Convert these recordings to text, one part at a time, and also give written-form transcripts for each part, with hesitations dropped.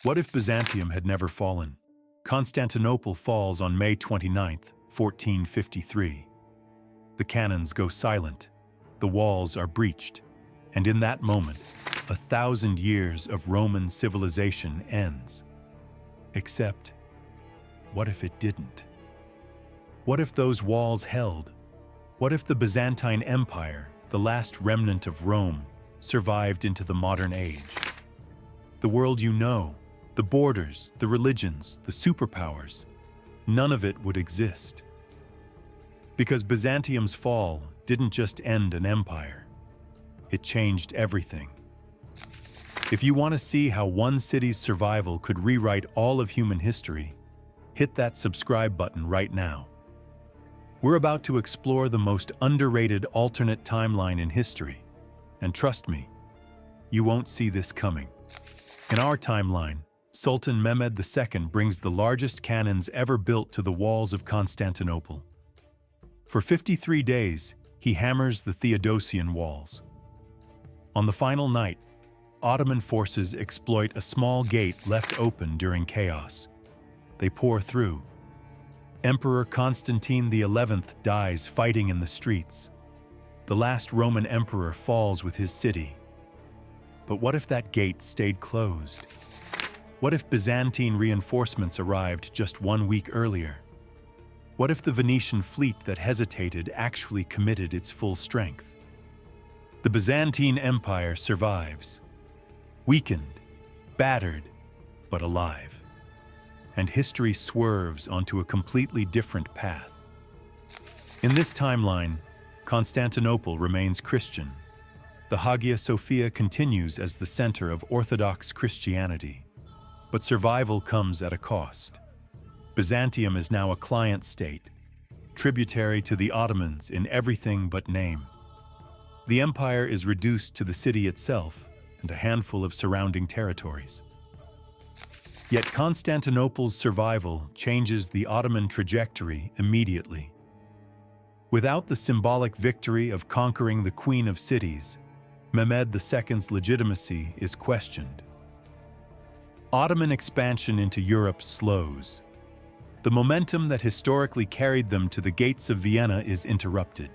What if Byzantium had never fallen? Constantinople falls on May 29, 1453. The cannons go silent, the walls are breached, and in that moment, 1,000 years of Roman civilization ends. Except, what if it didn't? What if those walls held? What if the Byzantine Empire, the last remnant of Rome, survived into the modern age? The world you know, the borders, the religions, the superpowers, none of it would exist. Because Byzantium's fall didn't just end an empire, it changed everything. If you want to see how one city's survival could rewrite all of human history, hit that subscribe button right now. We're about to explore the most underrated alternate timeline in history, and trust me, you won't see this coming. In our timeline, Sultan Mehmed II brings the largest cannons ever built to the walls of Constantinople. For 53 days, he hammers the Theodosian walls. On the final night, Ottoman forces exploit a small gate left open during chaos. They pour through. Emperor Constantine XI dies fighting in the streets. The last Roman emperor falls with his city. But what if that gate stayed closed? What if Byzantine reinforcements arrived just 1 week earlier? What if the Venetian fleet that hesitated actually committed its full strength? The Byzantine Empire survives, weakened, battered, but alive. And history swerves onto a completely different path. In this timeline, Constantinople remains Christian. The Hagia Sophia continues as the center of Orthodox Christianity. But survival comes at a cost. Byzantium is now a client state, tributary to the Ottomans in everything but name. The empire is reduced to the city itself and a handful of surrounding territories. Yet Constantinople's survival changes the Ottoman trajectory immediately. Without the symbolic victory of conquering the Queen of Cities, Mehmed II's legitimacy is questioned. Ottoman expansion into Europe slows. The momentum that historically carried them to the gates of Vienna is interrupted.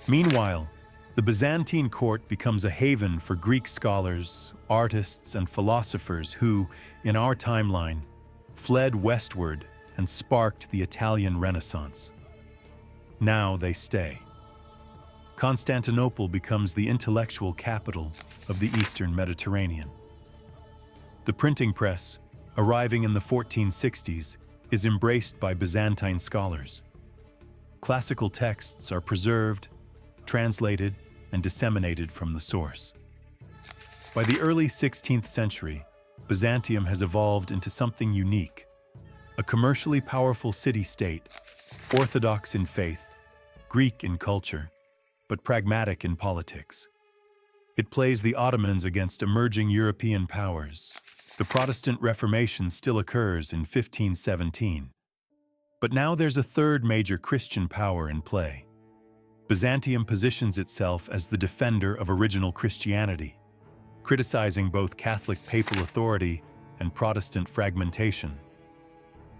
Meanwhile, the Byzantine court becomes a haven for Greek scholars, artists, and philosophers who, in our timeline, fled westward and sparked the Italian Renaissance. Now they stay. Constantinople becomes the intellectual capital of the Eastern Mediterranean. The printing press, arriving in the 1460s, is embraced by Byzantine scholars. Classical texts are preserved, translated, and disseminated from the source. By the early 16th century, Byzantium has evolved into something unique, a commercially powerful city-state, orthodox in faith, Greek in culture, but pragmatic in politics. It plays the Ottomans against emerging European powers. The Protestant Reformation still occurs in 1517. But now there's a third major Christian power in play. Byzantium positions itself as the defender of original Christianity, criticizing both Catholic papal authority and Protestant fragmentation.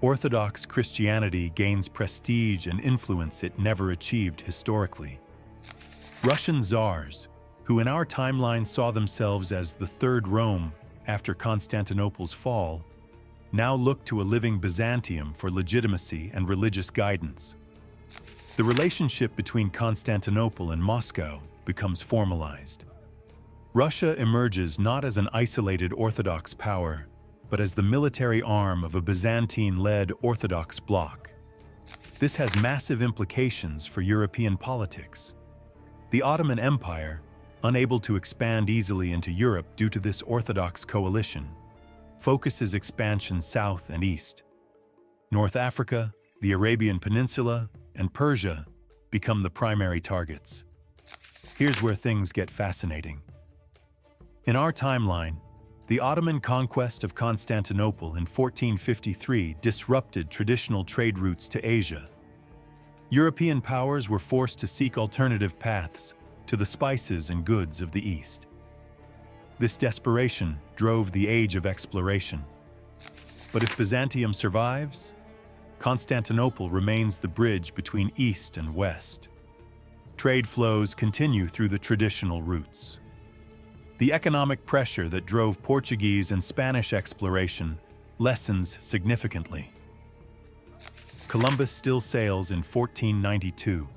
Orthodox Christianity gains prestige and influence it never achieved historically. Russian czars, who in our timeline saw themselves as the Third Rome after Constantinople's fall, now look to a living Byzantium for legitimacy and religious guidance. The relationship between Constantinople and Moscow becomes formalized. Russia emerges not as an isolated Orthodox power, but as the military arm of a Byzantine-led Orthodox bloc. This has massive implications for European politics. The Ottoman Empire, unable to expand easily into Europe due to this Orthodox coalition, focuses expansion south and east. North Africa, the Arabian Peninsula, and Persia become the primary targets. Here's where things get fascinating. In our timeline, the Ottoman conquest of Constantinople in 1453 disrupted traditional trade routes to Asia. European powers were forced to seek alternative paths to the spices and goods of the East. This desperation drove the age of exploration. But if Byzantium survives, Constantinople remains the bridge between East and West. Trade flows continue through the traditional routes. The economic pressure that drove Portuguese and Spanish exploration lessens significantly. Columbus still sails in 1492.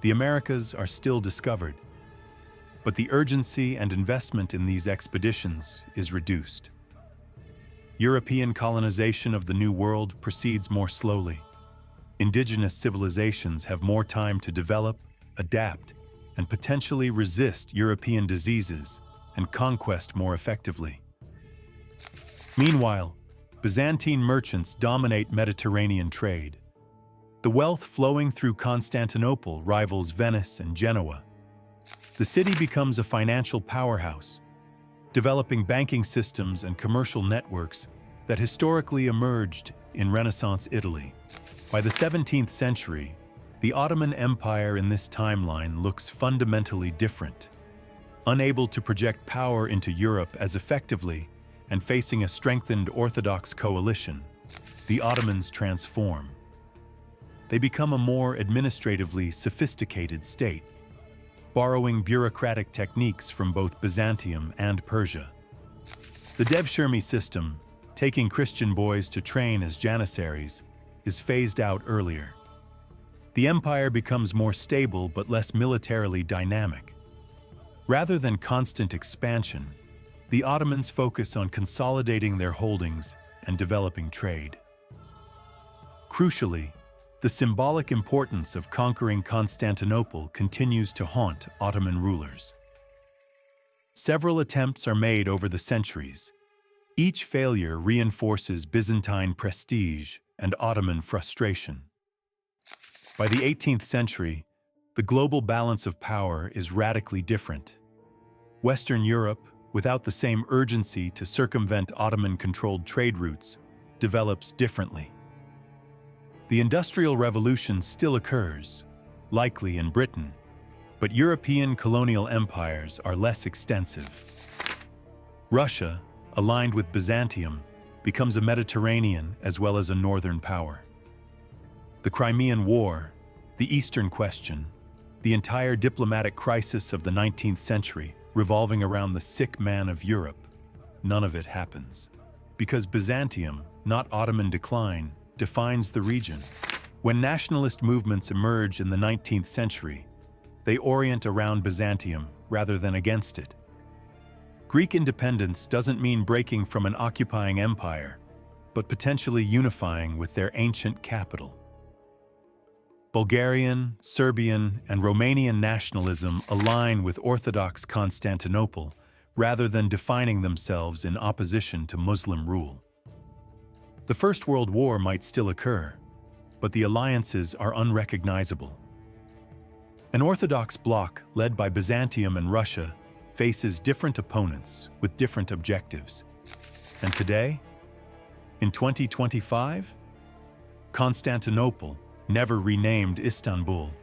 The Americas are still discovered, but the urgency and investment in these expeditions is reduced. European colonization of the New World proceeds more slowly. Indigenous civilizations have more time to develop, adapt, and potentially resist European diseases and conquest more effectively. Meanwhile, Byzantine merchants dominate Mediterranean trade. The wealth flowing through Constantinople rivals Venice and Genoa. The city becomes a financial powerhouse, developing banking systems and commercial networks that historically emerged in Renaissance Italy. By the 17th century, the Ottoman Empire in this timeline looks fundamentally different. Unable to project power into Europe as effectively and facing a strengthened Orthodox coalition, the Ottomans transform. They become a more administratively sophisticated state, borrowing bureaucratic techniques from both Byzantium and Persia. The devshirme system, taking Christian boys to train as janissaries, is phased out earlier. The empire becomes more stable but less militarily dynamic. Rather than constant expansion, the Ottomans focus on consolidating their holdings and developing trade. Crucially, the symbolic importance of conquering Constantinople continues to haunt Ottoman rulers. Several attempts are made over the centuries. Each failure reinforces Byzantine prestige and Ottoman frustration. By the 18th century, the global balance of power is radically different. Western Europe, without the same urgency to circumvent Ottoman-controlled trade routes, develops differently. The Industrial Revolution still occurs, likely in Britain, but European colonial empires are less extensive. Russia, aligned with Byzantium, becomes a Mediterranean as well as a northern power. The Crimean War, the Eastern Question, the entire diplomatic crisis of the 19th century revolving around the sick man of Europe, none of it happens. Because Byzantium, not Ottoman decline, defines the region. When nationalist movements emerge in the 19th century, they orient around Byzantium rather than against it. Greek independence doesn't mean breaking from an occupying empire, but potentially unifying with their ancient capital. Bulgarian, Serbian, and Romanian nationalism align with Orthodox Constantinople rather than defining themselves in opposition to Muslim rule. The First World War might still occur, but the alliances are unrecognizable. An Orthodox bloc led by Byzantium and Russia faces different opponents with different objectives. And today, in 2025, Constantinople, never renamed Istanbul,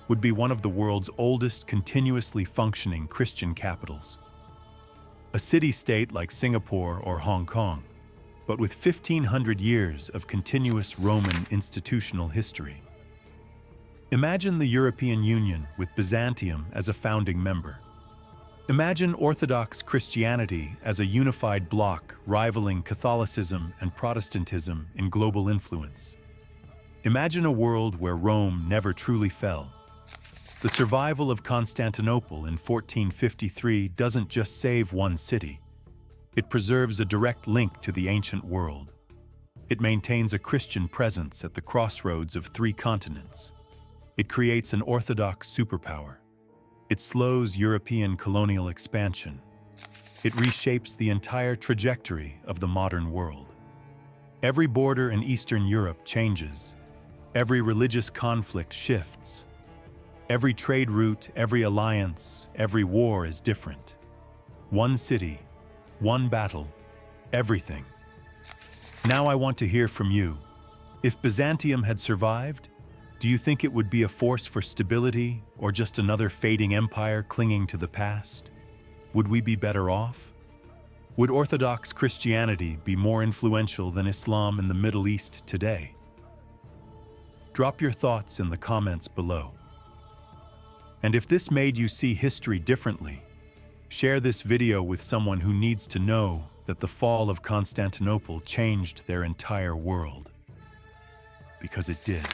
would be one of the world's oldest continuously functioning Christian capitals. A city-state like Singapore or Hong Kong, but with 1,500 years of continuous Roman institutional history. Imagine the European Union with Byzantium as a founding member. Imagine Orthodox Christianity as a unified bloc rivaling Catholicism and Protestantism in global influence. Imagine a world where Rome never truly fell. The survival of Constantinople in 1453 doesn't just save one city. It preserves a direct link to the ancient world. It maintains a Christian presence at the crossroads of 3 continents. It creates an Orthodox superpower. It slows European colonial expansion. It reshapes the entire trajectory of the modern world. Every border in Eastern Europe changes. Every religious conflict shifts. Every trade route, every alliance, every war is different. One city, one battle, everything. Now I want to hear from you. If Byzantium had survived, do you think it would be a force for stability or just another fading empire clinging to the past? Would we be better off? Would Orthodox Christianity be more influential than Islam in the Middle East today? Drop your thoughts in the comments below. And if this made you see history differently, share this video with someone who needs to know that the fall of Constantinople changed their entire world. Because it did.